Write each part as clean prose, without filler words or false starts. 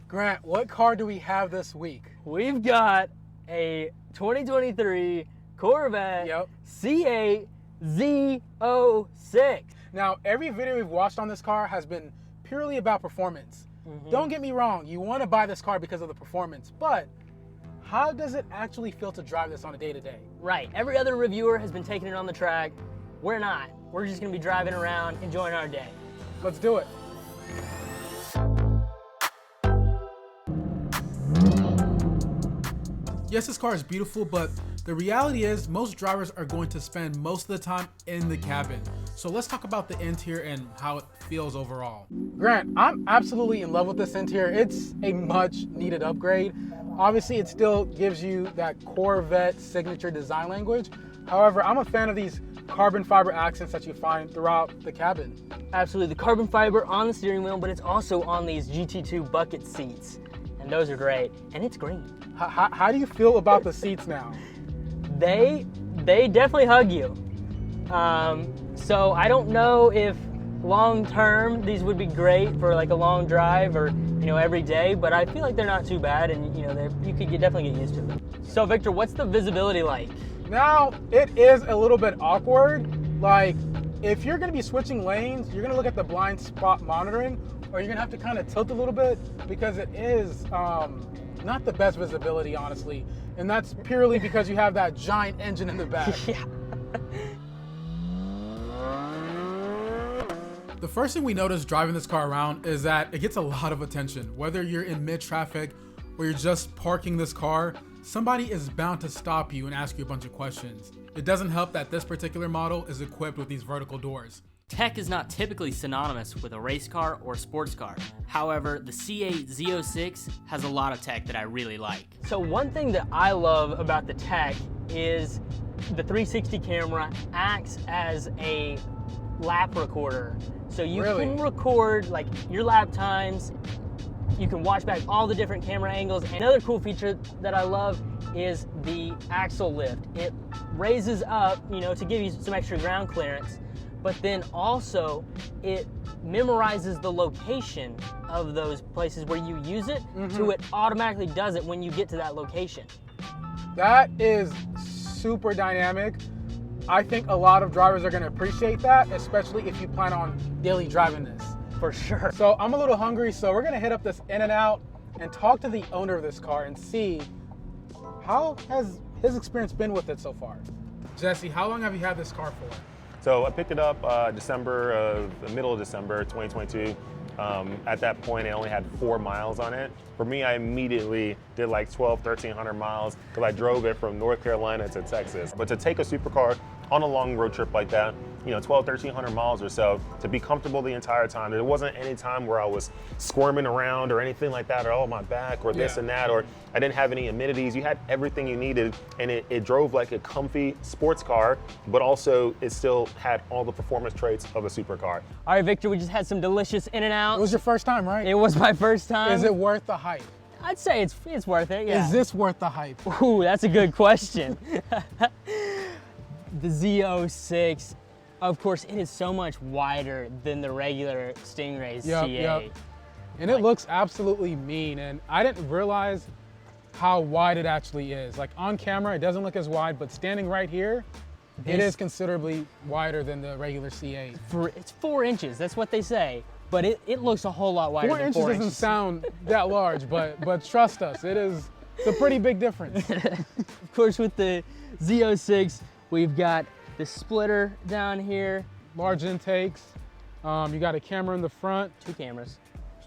Grant, what car do we have this week? We've got a 2023 Corvette C8 Z06. Now, every video we've watched on this car has been purely about performance. Don't get me wrong, you want to buy this car because of the performance, but how does it actually feel to drive this on a day-to-day? Right, every other reviewer has been taking it on the track. We're not. We're just going to be driving around, enjoying our day. Let's do it. Yes, this car is beautiful, but the reality is most drivers are going to spend most of the time in the cabin. So let's talk about the interior and how it feels overall. Grant, I'm absolutely in love with this interior. It's a much needed upgrade. Obviously, it still gives you that Corvette signature design language. However, I'm a fan of these carbon fiber accents that you find throughout the cabin. Absolutely, the carbon fiber on the steering wheel, but it's also on these GT2 bucket seats. And those are great, and it's green. How do you feel about the seats now? They definitely hug you. So I don't know if long term these would be great for like a long drive or every day, but I feel like they're not too bad, and you could definitely get used to them. So Victor, what's the visibility like? Now it is a little bit awkward. Like if you're going to be switching lanes, you're going to look at the blind spot monitoring, or you're going to have to kind of tilt a little bit because it is not the best visibility, honestly. And that's purely because you have that giant engine in the back. Yeah. The first thing we notice driving this car around is that it gets a lot of attention. Whether you're in mid-traffic or you're just parking this car, somebody is bound to stop you and ask you a bunch of questions. It doesn't help that this particular model is equipped with these vertical doors. Tech is not typically synonymous with a race car or sports car. However, the C8 Z06 has a lot of tech that I really like. So one thing that I love about the tech is the 360 camera acts as a lap recorder. So you can record like your lap times. You can watch back all the different camera angles. And another cool feature that I love is the axle lift. It raises up, to give you some extra ground clearance, but then also it memorizes the location of those places where you use it, so it automatically does it when you get to that location. That is super dynamic. I think a lot of drivers are going to appreciate that, especially if you plan on daily driving this. For sure. So I'm a little hungry, so we're going to hit up this In-N-Out and talk to the owner of this car and see how has his experience been with it so far. Jesse, how long have you had this car for? So I picked it up the middle of December 2022. At that point, it only had 4 miles on it. For me, I immediately did like 1,300 miles because I drove it from North Carolina to Texas. But to take a supercar on a long road trip like that, 1,300 miles or so, to be comfortable the entire time. There wasn't any time where I was squirming around or anything like that, or my back or this and that, or I didn't have any amenities. You had everything you needed, and it drove like a comfy sports car, but also it still had all the performance traits of a supercar. All right, Victor, we just had some delicious In-N-Out. It was your first time, right? It was my first time. Is it worth the hype? I'd say it's worth it, yeah. Is this worth the hype? Ooh, that's a good question. The Z06, of course, it is so much wider than the regular Stingray's C8. Yep. And it looks absolutely mean, and I didn't realize how wide it actually is. Like on camera, it doesn't look as wide, but standing right here, it is considerably wider than the regular C8. It's 4 inches, that's what they say. But it looks a whole lot wider than 4 inches. 4 inches doesn't sound that large, but trust us, it's a pretty big difference. Of course, with the Z06, we've got the splitter down here. Large intakes. You got a camera in the front. 2 cameras,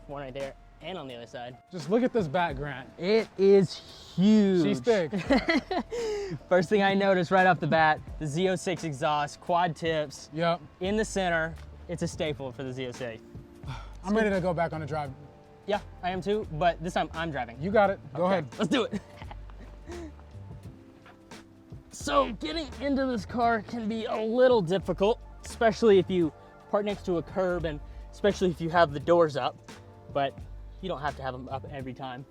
one right there and on the other side. Just look at this back, Grant. It is huge. She's thick. First thing I noticed right off the bat, the Z06 exhaust, quad tips. Yep. In the center, it's a staple for the Z06. I'm ready to go back on the drive. Yeah, I am too, but this time I'm driving. You got it. Go ahead. Let's do it. So getting into this car can be a little difficult, especially if you park next to a curb and especially if you have the doors up, but you don't have to have them up every time.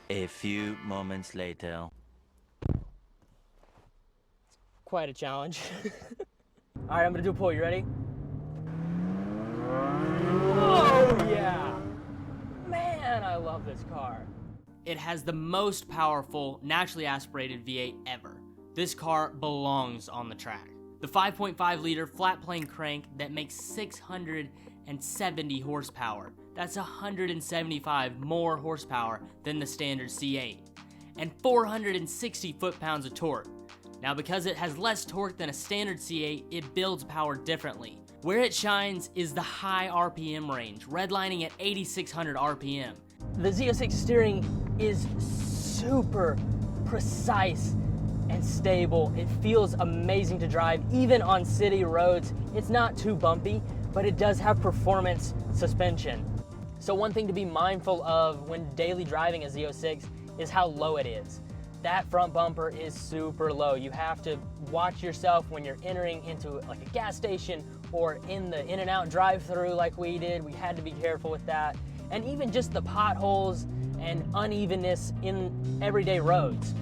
A few moments later. Quite a challenge. All right, I'm gonna do a pull. You ready? Oh yeah! love this car. It has the most powerful naturally aspirated V8 ever. This car belongs on the track. The 5.5 liter flat plane crank that makes 670 horsepower. That's 175 more horsepower than the standard C8. And 460 foot-pounds of torque. Now because it has less torque than a standard C8, it builds power differently. Where it shines is the high RPM range, redlining at 8,600 RPM. The Z06 steering is super precise and stable. It feels amazing to drive, even on city roads. It's not too bumpy, but it does have performance suspension. So one thing to be mindful of when daily driving a Z06 is how low it is. That front bumper is super low. You have to watch yourself when you're entering into like a gas station or in the in-and-out drive-through like we did. We had to be careful with that. And even just the potholes and unevenness in everyday roads.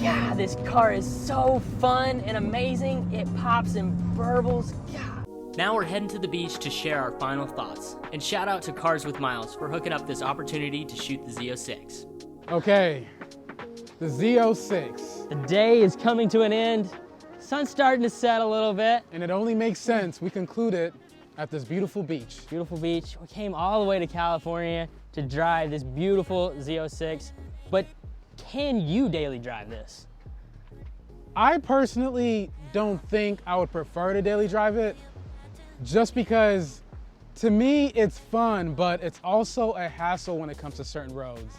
God, this car is so fun and amazing. It pops and burbles. God. Now we're heading to the beach to share our final thoughts. And shout out to Cars with Miles for hooking up this opportunity to shoot the Z06. Okay, the Z06. The day is coming to an end. Sun's starting to set a little bit. And it only makes sense we concluded at this beautiful beach. Beautiful beach. We came all the way to California to drive this beautiful Z06. But can you daily drive this? I personally don't think I would prefer to daily drive it, just because to me it's fun, but it's also a hassle when it comes to certain roads.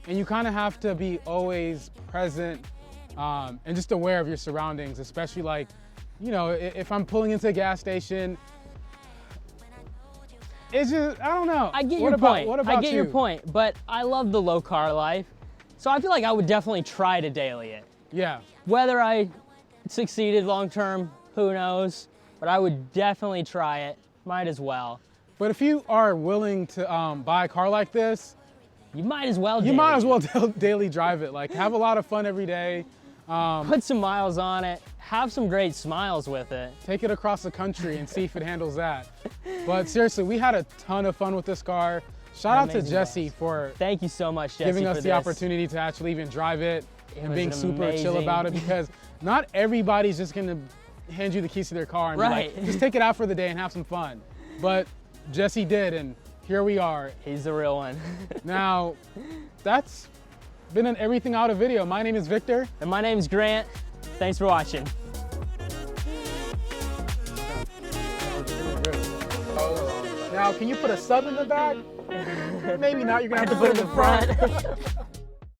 And you kind of have to be always present and just aware of your surroundings, especially like, you know, if I'm pulling into a gas station, it's just, I don't know. I get your point. What about I get you? your point, but I love the low car life. So I feel like I would definitely try to daily it. Yeah. Whether I succeeded long term, who knows? But I would definitely try it. Might as well. But if you are willing to buy a car like this, you might as well. Daily drive it. Like, have a lot of fun every day. Put some miles on it. Have some great smiles with it. Take it across the country and see if it handles that. But seriously, we had a ton of fun with this car. Shout out to Jesse for thank you so much, Jesse, giving us for the this. opportunity to actually even drive it and being super amazing. chill about it, because not everybody's just gonna hand you the keys to their car and be like, just take it out for the day and have some fun. But Jesse did, and here we are. He's the real one. Now, that's been an Everything Auto video. My name is Victor. And my name is Grant. Thanks for watching. Now, can you put a sub in the back? Maybe not, you're gonna have to put it in the front.